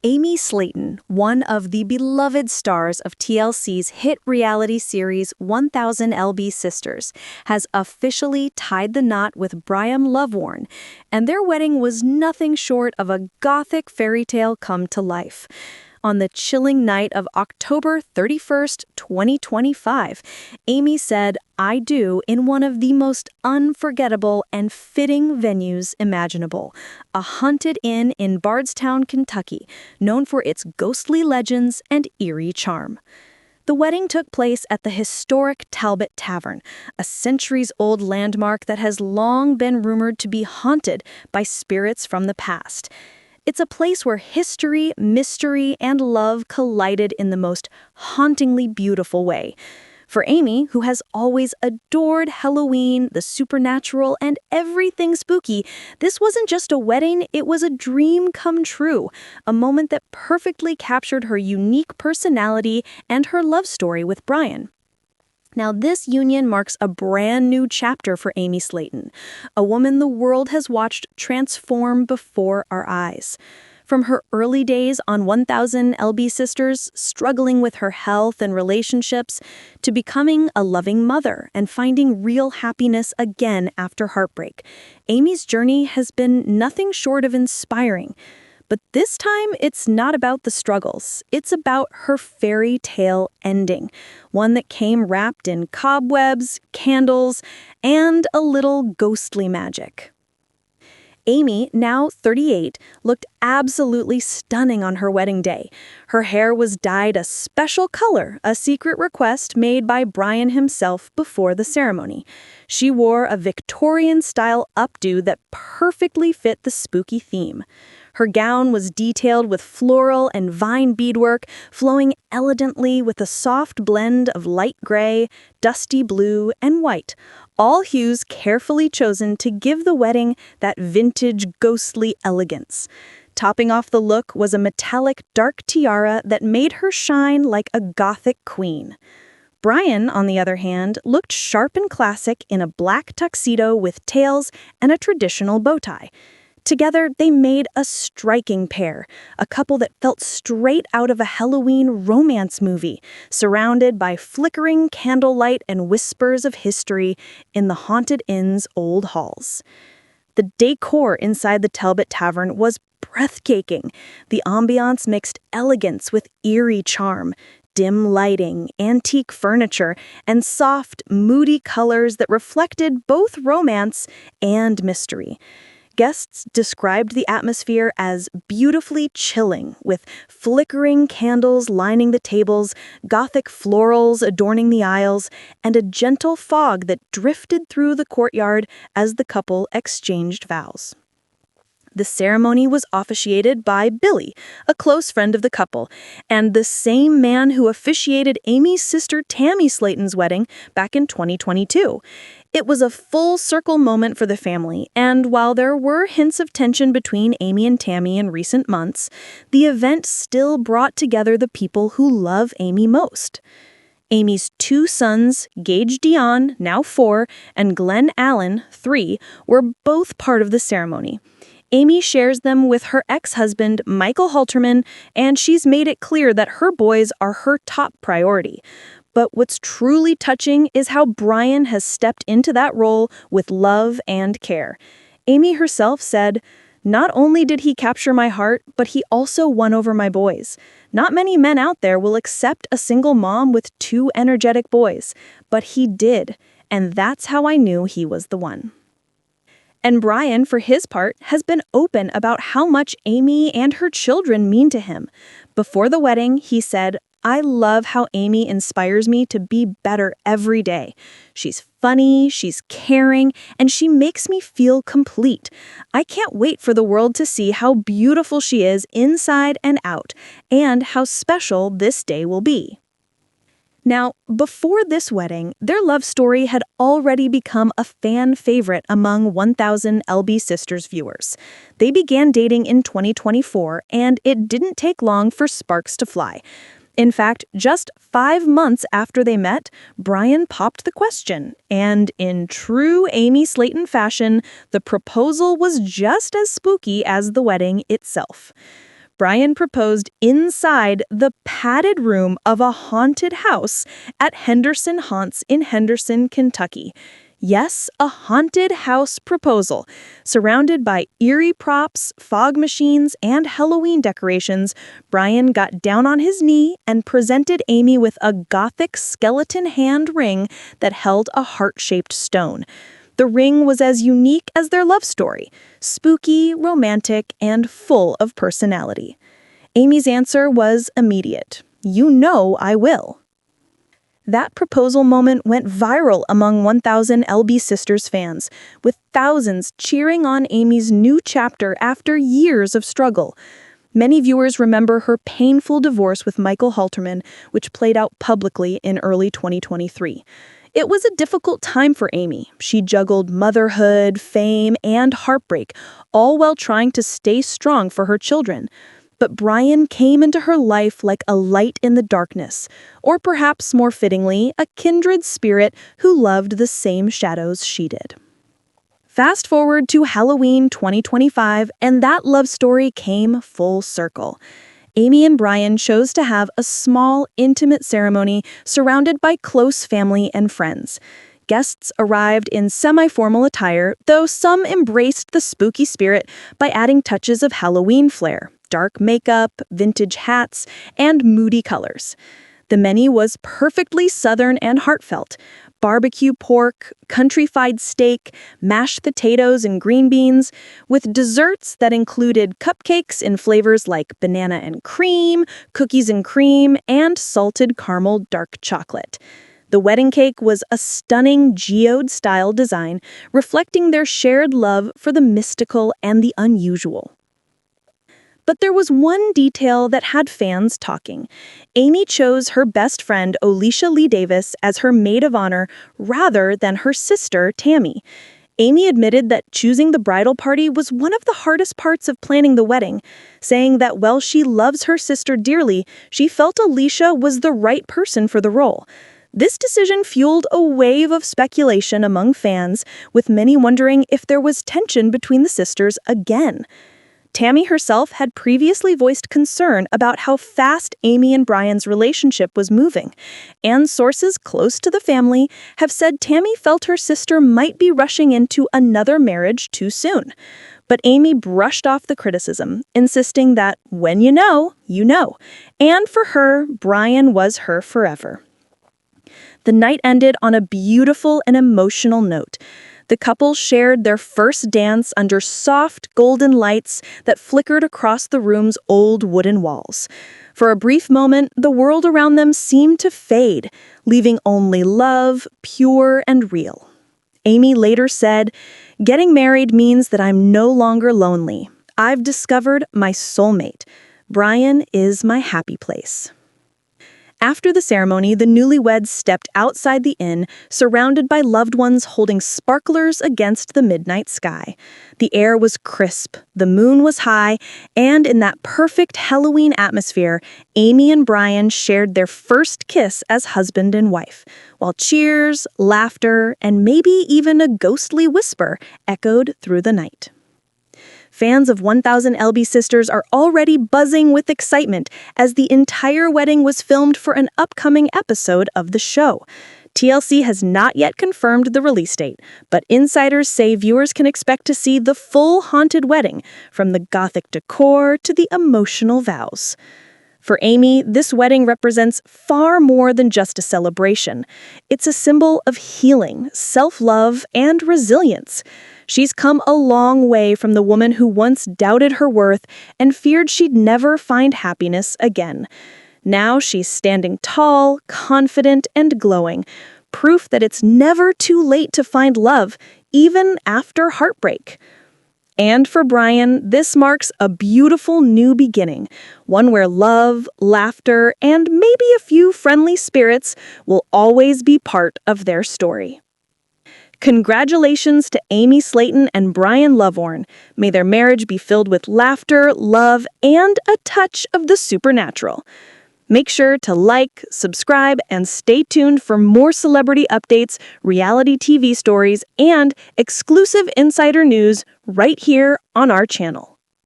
Amy Slaton, one of the beloved stars of TLC's hit reality series 1000 LB Sisters, has officially tied the knot with Brian Lovvorn, and their wedding was nothing short of a gothic fairy tale come to life. On the chilling night of October 31st, 2025, Amy said, "I do" in one of the most unforgettable and fitting venues imaginable, a haunted inn in Bardstown, Kentucky, known for its ghostly legends and eerie charm. The wedding took place at the historic Talbott Tavern, a centuries-old landmark that has long been rumored to be haunted by spirits from the past. It's a place where history, mystery, and love collided in the most hauntingly beautiful way. For Amy, who has always adored Halloween, the supernatural, and everything spooky, this wasn't just a wedding, it was a dream come true, a moment that perfectly captured her unique personality and her love story with Brian. Now, this union marks a brand new chapter for Amy Slaton, a woman the world has watched transform before our eyes. From her early days on 1000 LB Sisters, struggling with her health and relationships, to becoming a loving mother and finding real happiness again after heartbreak, Amy's journey has been nothing short of inspiring. But this time, it's not about the struggles. It's about her fairy tale ending, one that came wrapped in cobwebs, candles, and a little ghostly magic. Amy, now 38, looked absolutely stunning on her wedding day. Her hair was dyed a special color, a secret request made by Brian himself before the ceremony. She wore a Victorian-style updo that perfectly fit the spooky theme. Her gown was detailed with floral and vine beadwork, flowing elegantly with a soft blend of light gray, dusty blue, and white, all hues carefully chosen to give the wedding that vintage ghostly elegance. Topping off the look was a metallic dark tiara that made her shine like a gothic queen. Brian, on the other hand, looked sharp and classic in a black tuxedo with tails and a traditional bow tie. Together, they made a striking pair, a couple that felt straight out of a Halloween romance movie, surrounded by flickering candlelight and whispers of history in the haunted inn's old halls. The decor inside the Talbott Tavern was breathtaking. The ambiance mixed elegance with eerie charm, dim lighting, antique furniture, and soft, moody colors that reflected both romance and mystery. Guests described the atmosphere as beautifully chilling, with flickering candles lining the tables, gothic florals adorning the aisles, and a gentle fog that drifted through the courtyard as the couple exchanged vows. The ceremony was officiated by Billy, a close friend of the couple, and the same man who officiated Amy's sister Tammy Slaton's wedding back in 2022. It was a full-circle moment for the family, and while there were hints of tension between Amy and Tammy in recent months, the event still brought together the people who love Amy most. Amy's two sons, Gage Dion, now 4, and Glenn Allen, 3, were both part of the ceremony. Amy shares them with her ex-husband, Michael Halterman, and she's made it clear that her boys are her top priority. But what's truly touching is how Brian has stepped into that role with love and care. Amy herself said, "Not only did he capture my heart, but he also won over my boys. Not many men out there will accept a single mom with 2 energetic boys, but he did, and that's how I knew he was the one." And Brian, for his part, has been open about how much Amy and her children mean to him. Before the wedding, he said, "I love how Amy inspires me to be better every day. She's funny, she's caring, and she makes me feel complete. I can't wait for the world to see how beautiful she is inside and out, and how special this day will be." Now, before this wedding, their love story had already become a fan favorite among 1000 LB Sisters viewers. They began dating in 2024, and it didn't take long for sparks to fly. In fact, just 5 months after they met, Brian popped the question, and in true Amy Slaton fashion, the proposal was just as spooky as the wedding itself. Brian proposed inside the padded room of a haunted house at Henderson Haunts in Henderson, Kentucky. Yes, a haunted house proposal. Surrounded by eerie props, fog machines, and Halloween decorations, Brian got down on his knee and presented Amy with a gothic skeleton hand ring that held a heart-shaped stone. The ring was as unique as their love story, spooky, romantic, and full of personality. Amy's answer was immediate. "You know I will." That proposal moment went viral among 1000 LB Sisters fans, with thousands cheering on Amy's new chapter after years of struggle. Many viewers remember her painful divorce with Michael Halterman, which played out publicly in early 2023. It was a difficult time for Amy. She juggled motherhood, fame, and heartbreak, all while trying to stay strong for her children. But Brian came into her life like a light in the darkness, or perhaps more fittingly, a kindred spirit who loved the same shadows she did. Fast forward to Halloween 2025, and that love story came full circle. Amy and Brian chose to have a small, intimate ceremony surrounded by close family and friends. Guests arrived in semi-formal attire, though some embraced the spooky spirit by adding touches of Halloween flair, dark makeup, vintage hats, and moody colors. The menu was perfectly Southern and heartfelt. Barbecue pork, country-fried steak, mashed potatoes and green beans, with desserts that included cupcakes in flavors like banana and cream, cookies and cream, and salted caramel dark chocolate. The wedding cake was a stunning geode-style design, reflecting their shared love for the mystical and the unusual. But there was one detail that had fans talking. Amy chose her best friend, Alicia Lee Davis, as her maid of honor rather than her sister, Tammy. Amy admitted that choosing the bridal party was one of the hardest parts of planning the wedding, saying that while she loves her sister dearly, she felt Alicia was the right person for the role. This decision fueled a wave of speculation among fans, with many wondering if there was tension between the sisters again. Tammy herself had previously voiced concern about how fast Amy and Brian's relationship was moving, and sources close to the family have said Tammy felt her sister might be rushing into another marriage too soon. But Amy brushed off the criticism, insisting that when you know, you know. And for her, Brian was her forever. The night ended on a beautiful and emotional note. The couple shared their first dance under soft golden lights that flickered across the room's old wooden walls. For a brief moment, the world around them seemed to fade, leaving only love, pure and real. Amy later said, "Getting married means that I'm no longer lonely. I've discovered my soulmate. Brian is my happy place." After the ceremony, the newlyweds stepped outside the inn, surrounded by loved ones holding sparklers against the midnight sky. The air was crisp, the moon was high, and in that perfect Halloween atmosphere, Amy and Brian shared their first kiss as husband and wife, while cheers, laughter, and maybe even a ghostly whisper echoed through the night. Fans of 1000 LB Sisters are already buzzing with excitement as the entire wedding was filmed for an upcoming episode of the show. TLC has not yet confirmed the release date, but insiders say viewers can expect to see the full haunted wedding, from the gothic decor to the emotional vows. For Amy, this wedding represents far more than just a celebration. It's a symbol of healing, self-love, and resilience. She's come a long way from the woman who once doubted her worth and feared she'd never find happiness again. Now she's standing tall, confident, and glowing, proof that it's never too late to find love, even after heartbreak. And for Brian, this marks a beautiful new beginning, one where love, laughter, and maybe a few friendly spirits will always be part of their story. Congratulations to Amy Slaton and Brian Lovvorn. May their marriage be filled with laughter, love, and a touch of the supernatural. Make sure to like, subscribe, and stay tuned for more celebrity updates, reality TV stories, and exclusive insider news right here on our channel.